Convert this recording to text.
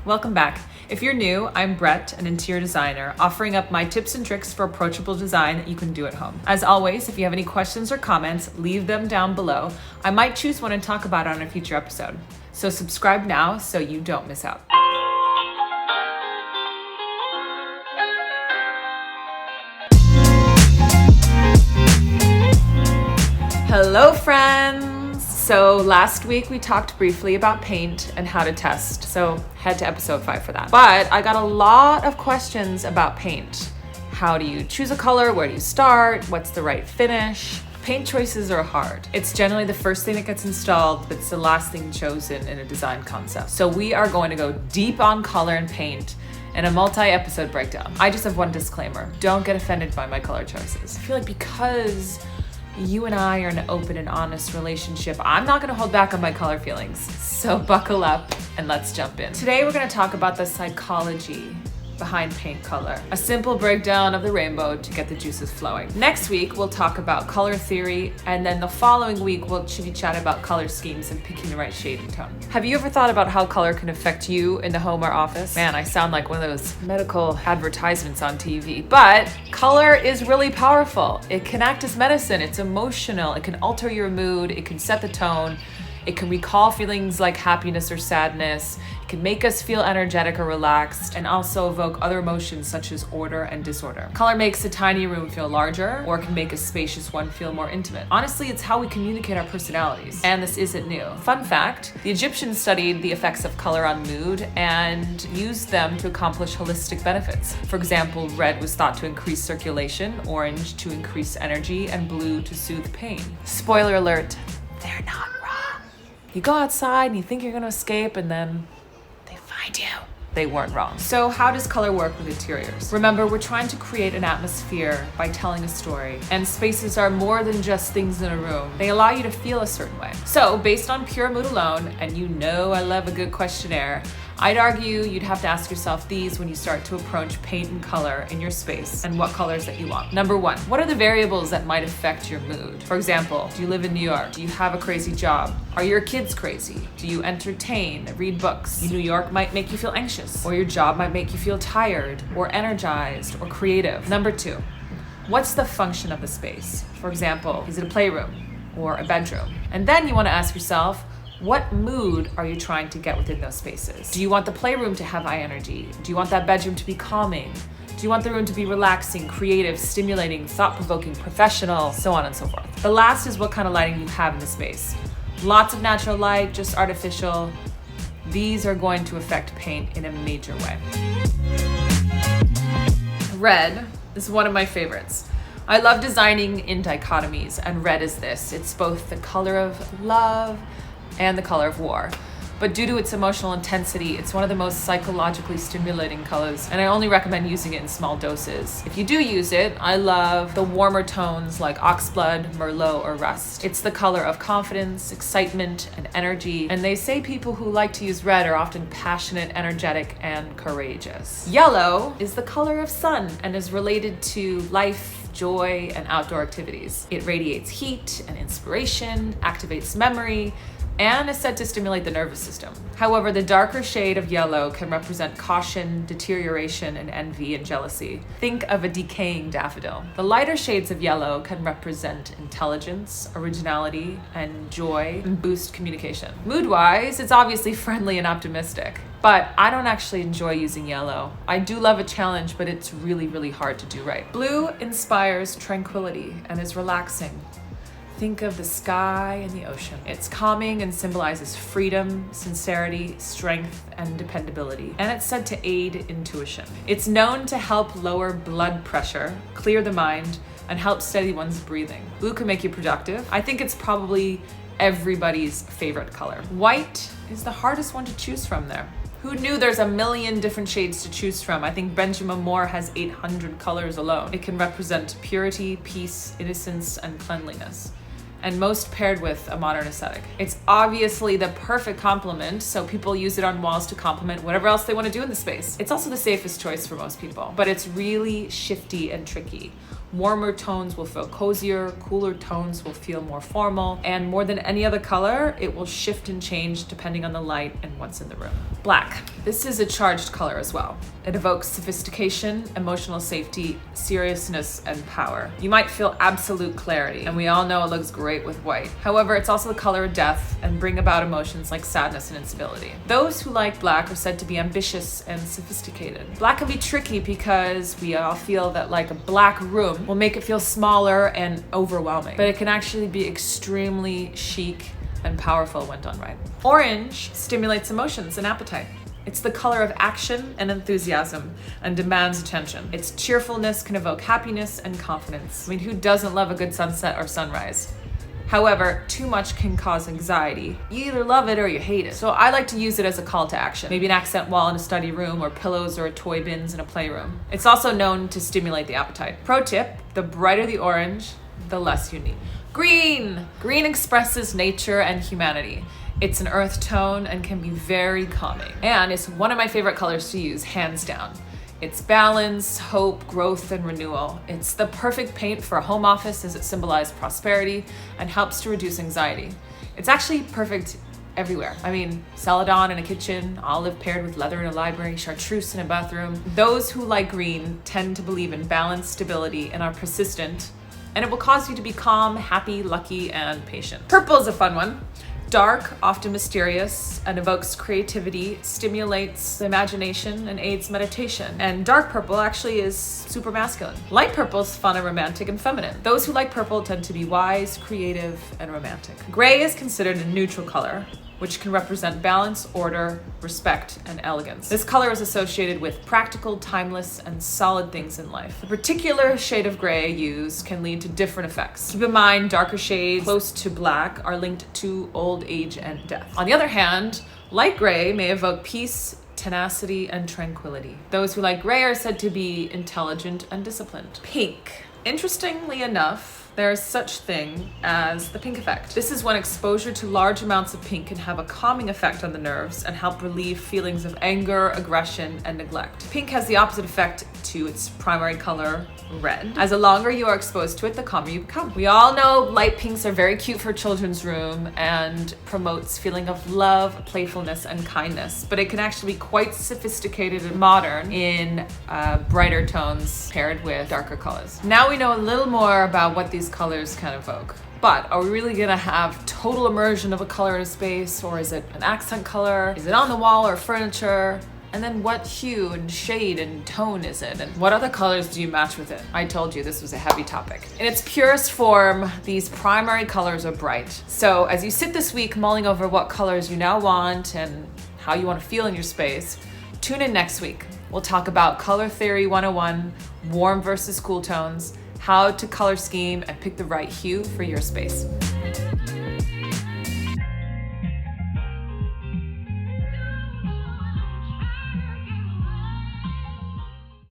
Welcome back. If you're new, I'm Brett, an interior designer, offering up my tips and tricks for approachable design that you can do at home. As always, if you have any questions or comments, leave them down below. I might choose one and talk about it on a future episode. So subscribe now so you don't miss out. Hello, friends. So last week we talked briefly about paint and how to test. So head to episode 5 for that. But I got a lot of questions about paint. How do you choose a color? Where do you start? What's the right finish? Paint choices are hard. It's generally the first thing that gets installed, but it's the last thing chosen in a design concept. So we are going to go deep on color and paint in a multi-episode breakdown. I just have one disclaimer. Don't get offended by my color choices. I feel like because you and I are in an open and honest relationship, I'm not gonna hold back on my color feelings. So buckle up and let's jump in. Today we're gonna talk about the psychology behind paint color, a simple breakdown of the rainbow to get the juices flowing. Next week we'll talk about color theory, and then the following week we'll chitty chat about color schemes and picking the right shade and tone. Have you ever thought about how color can affect you in the home or office? Man, I sound like one of those medical advertisements on TV, but color is really powerful. It can act as medicine, it's emotional, it can alter your mood, it can set the tone, it can recall feelings like happiness or sadness. It can make us feel energetic or relaxed, and also evoke other emotions such as order and disorder. Color makes a tiny room feel larger, or can make a spacious one feel more intimate. Honestly, it's how we communicate our personalities, and this isn't new. Fun fact, the Egyptians studied the effects of color on mood and used them to accomplish holistic benefits. For example, red was thought to increase circulation, orange to increase energy, and blue to soothe pain. Spoiler alert, they're not wrong. You go outside and you think you're gonna escape, and then they find you. They weren't wrong. So how does color work with interiors? Remember, we're trying to create an atmosphere by telling a story, and spaces are more than just things in a room. They allow you to feel a certain way. So based on pure mood alone, and you know I love a good questionnaire, I'd argue you'd have to ask yourself these when you start to approach paint and color in your space and what colors that you want. Number 1, what are the variables that might affect your mood? For example, do you live in New York? Do you have a crazy job? Are your kids crazy? Do you entertain, read books? New York might make you feel anxious, or your job might make you feel tired, or energized, or creative. Number 2, what's the function of the space? For example, is it a playroom or a bedroom? And then you want to ask yourself, what mood are you trying to get within those spaces? Do you want the playroom to have high energy? Do you want that bedroom to be calming? Do you want the room to be relaxing, creative, stimulating, thought-provoking, professional, so on and so forth? The last is what kind of lighting you have in the space. Lots of natural light, just artificial. These are going to affect paint in a major way. Red is one of my favorites. I love designing in dichotomies, and red is this. It's both the color of love and the color of war. But due to its emotional intensity, it's one of the most psychologically stimulating colors, and I only recommend using it in small doses. If you do use it, I love the warmer tones like oxblood, merlot, or rust. It's the color of confidence, excitement, and energy, and they say people who like to use red are often passionate, energetic, and courageous. Yellow is the color of sun and is related to life, joy, and outdoor activities. It radiates heat and inspiration, activates memory, and is said to stimulate the nervous system. However, the darker shade of yellow can represent caution, deterioration, and envy and jealousy. Think of a decaying daffodil. The lighter shades of yellow can represent intelligence, originality, and joy, and boost communication. Mood-wise, it's obviously friendly and optimistic, but I don't actually enjoy using yellow. I do love a challenge, but it's really, really hard to do right. Blue inspires tranquility and is relaxing. Think of the sky and the ocean. It's calming and symbolizes freedom, sincerity, strength, and dependability. And it's said to aid intuition. It's known to help lower blood pressure, clear the mind, and help steady one's breathing. Blue can make you productive. I think it's probably everybody's favorite color. White is the hardest one to choose from there. Who knew there's a million different shades to choose from? I think Benjamin Moore has 800 colors alone. It can represent purity, peace, innocence, and cleanliness, and most paired with a modern aesthetic. It's obviously the perfect complement, so people use it on walls to complement whatever else they want to do in the space. It's also the safest choice for most people, but it's really shifty and tricky. Warmer tones will feel cozier, cooler tones will feel more formal, and more than any other color, it will shift and change depending on the light and what's in the room. Black. This is a charged color as well. It evokes sophistication, emotional safety, seriousness, and power. You might feel absolute clarity, and we all know it looks great with white. However, it's also the color of death and bring about emotions like sadness and instability. Those who like black are said to be ambitious and sophisticated. Black can be tricky because we all feel that like a black room will make it feel smaller and overwhelming, but it can actually be extremely chic and powerful when done right. Orange stimulates emotions and appetite. It's the color of action and enthusiasm and demands attention. Its cheerfulness can evoke happiness and confidence. I mean, who doesn't love a good sunset or sunrise? However, too much can cause anxiety. You either love it or you hate it. So I like to use it as a call to action. Maybe an accent wall in a study room, or pillows or toy bins in a playroom. It's also known to stimulate the appetite. Pro tip, the brighter the orange, the less you need. Green! Green expresses nature and humanity. It's an earth tone and can be very calming. And it's one of my favorite colors to use, hands down. It's balance, hope, growth, and renewal. It's the perfect paint for a home office as it symbolizes prosperity and helps to reduce anxiety. It's actually perfect everywhere. I mean, celadon in a kitchen, olive paired with leather in a library, chartreuse in a bathroom. Those who like green tend to believe in balance, stability, and are persistent, and it will cause you to be calm, happy, lucky, and patient. Purple is a fun one. Dark, often mysterious, and evokes creativity, stimulates the imagination, and aids meditation. And dark purple actually is super masculine. Light purple is fun and romantic and feminine. Those who like purple tend to be wise, creative, and romantic. Gray is considered a neutral color, which can represent balance, order, respect, and elegance. This color is associated with practical, timeless, and solid things in life. The particular shade of gray used can lead to different effects. Keep in mind, darker shades close to black are linked to old age and death. On the other hand, light gray may evoke peace, tenacity, and tranquility. Those who like gray are said to be intelligent and disciplined. Pink. Interestingly enough, there is such thing as the pink effect. This is when exposure to large amounts of pink can have a calming effect on the nerves and help relieve feelings of anger, aggression, and neglect. Pink has the opposite effect to its primary color, red. As the longer you are exposed to it, the calmer you become. We all know light pinks are very cute for a children's room and promotes feeling of love, playfulness, and kindness, but it can actually be quite sophisticated and modern in brighter tones paired with darker colors. Now we know a little more about what these colors can evoke. But are we really gonna have total immersion of a color in a space, or is it an accent color? Is it on the wall or furniture? And then what hue and shade and tone is it? And what other colors do you match with it? I told you this was a heavy topic. In its purest form, these primary colors are bright. So as you sit this week mulling over what colors you now want and how you want to feel in your space, tune in next week. We'll talk about Color Theory 101, warm versus cool tones, how to color scheme and pick the right hue for your space.